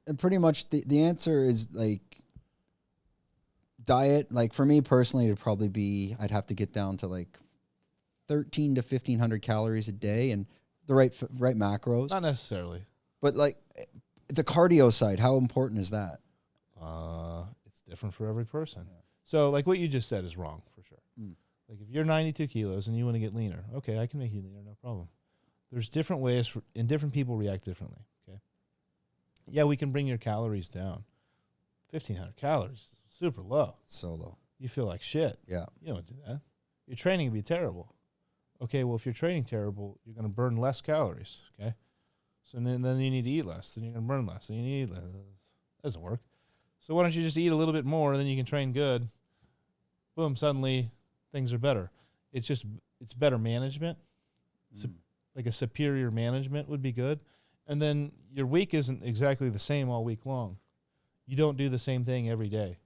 And pretty much the answer is like diet. Like for me personally, it'd probably be, I'd have to get down to like 13 to 1500 calories a day and the right macros. Not necessarily. But like the cardio side, how important is that? It's different for every person. Yeah. So like what you just said is wrong for sure. Like if you're 92 kilos and you want to get leaner, okay, I can make you leaner, no problem. There's different ways and different people react differently. Okay. Yeah, we can bring your calories down. 1,500 calories, super low. So low. You feel like shit. Yeah. You don't do that. Your training would be terrible. Okay, well, if you're training terrible, you're going to burn less calories. Okay. So then you need to eat less. Then you're going to burn less. Then you need to eat less. That doesn't work. So why don't you just eat a little bit more, and then you can train good. Boom, suddenly things are better. It's better management. Like a superior management would be good. And then your week isn't exactly the same all week long. You don't do the same thing every day,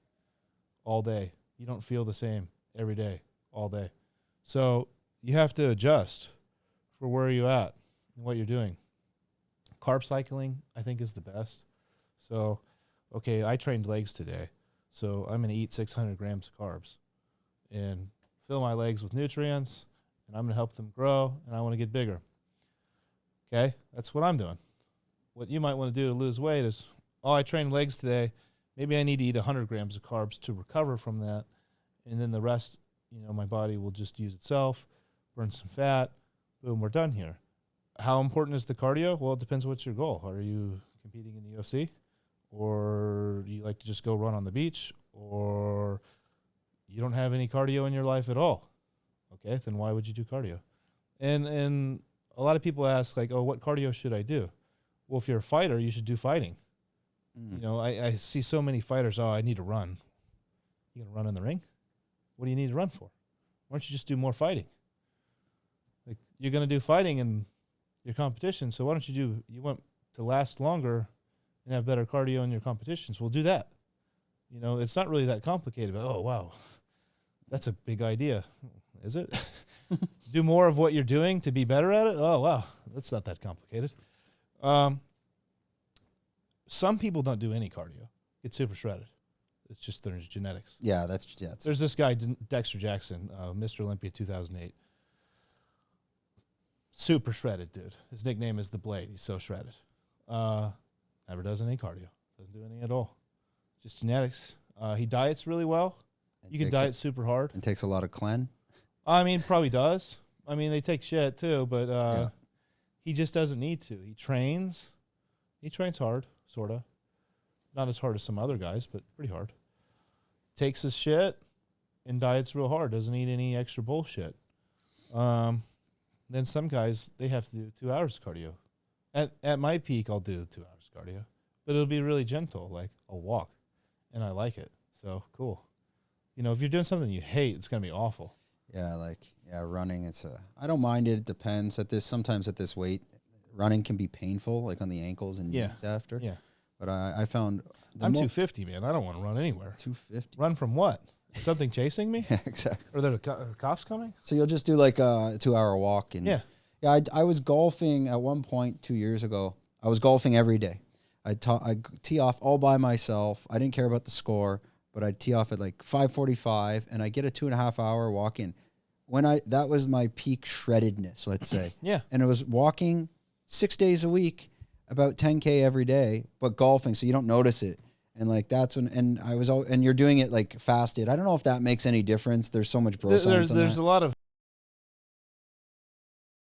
all day. You don't feel the same every day, all day. So you have to adjust for where you're at and what you're doing. Carb cycling, I think, is the best. So, okay, I trained legs today, so I'm going to eat 600 grams of carbs and fill my legs with nutrients, and I'm going to help them grow, and I want to get bigger. Okay, that's what I'm doing. What you might want to do to lose weight is, oh, I trained legs today. Maybe I need to eat 100 grams of carbs to recover from that, and then the rest, my body will just use itself, burn some fat, boom, we're done here. How important is the cardio? Well, it depends what's your goal. Are you competing in the UFC? Or do you like to just go run on the beach? Or you don't have any cardio in your life at all? Okay, then why would you do cardio? And a lot of people ask, like, oh, what cardio should I do? Well, if you're a fighter, you should do fighting. I see so many fighters, I need to run. You going to run in the ring? What do you need to run for? Why don't you just do more fighting? Like, you're going to do fighting in your competition, so why don't you want to last longer and have better cardio in your competitions? Well, do that. It's not really that complicated, but, oh, wow, that's a big idea. Is it? Do more of what you're doing to be better at it? Oh, wow, that's not that complicated. Some people don't do any cardio. Get super shredded. It's just their genetics. Yeah, There's this guy, Dexter Jackson, Mr. Olympia 2008. Super shredded dude. His nickname is the Blade. He's so shredded. Never does any cardio. Doesn't do any at all. Just genetics. He diets really well. You can diet super hard. And takes a lot of clen. Probably does. They take shit too, but he just doesn't need to. He trains. He trains hard, sort of. Not as hard as some other guys, but pretty hard. Takes his shit and diets real hard. Doesn't eat any extra bullshit. Then some guys, they have to do 2 hours of cardio. At my peak, I'll do 2 hours of cardio. But it'll be really gentle, like I'll walk. And I like it. So, cool. If you're doing something you hate, it's going to be awful. Yeah, running, I don't mind it. It depends. Sometimes at this weight, running can be painful, like on the ankles and knees after. Yeah. But I found... I'm 250, man. I don't want to run anywhere. 250? Run from what? Is something chasing me? Yeah, exactly. Are there cops coming? So you'll just do like a 2-hour walk. And yeah. Yeah, I was golfing at one point 2 years ago. I was golfing every day. I'd tee off all by myself. I didn't care about the score, but I'd tee off at like 5:45, and I get a 2.5 hour walk in. That was my peak shreddedness, let's say. Yeah. And it was walking 6 days a week, about 10K every day, but golfing, so you don't notice it. And like that's when, and you're doing it like fasted. I don't know if that makes any difference. There's so much bro science on there's that. a lot of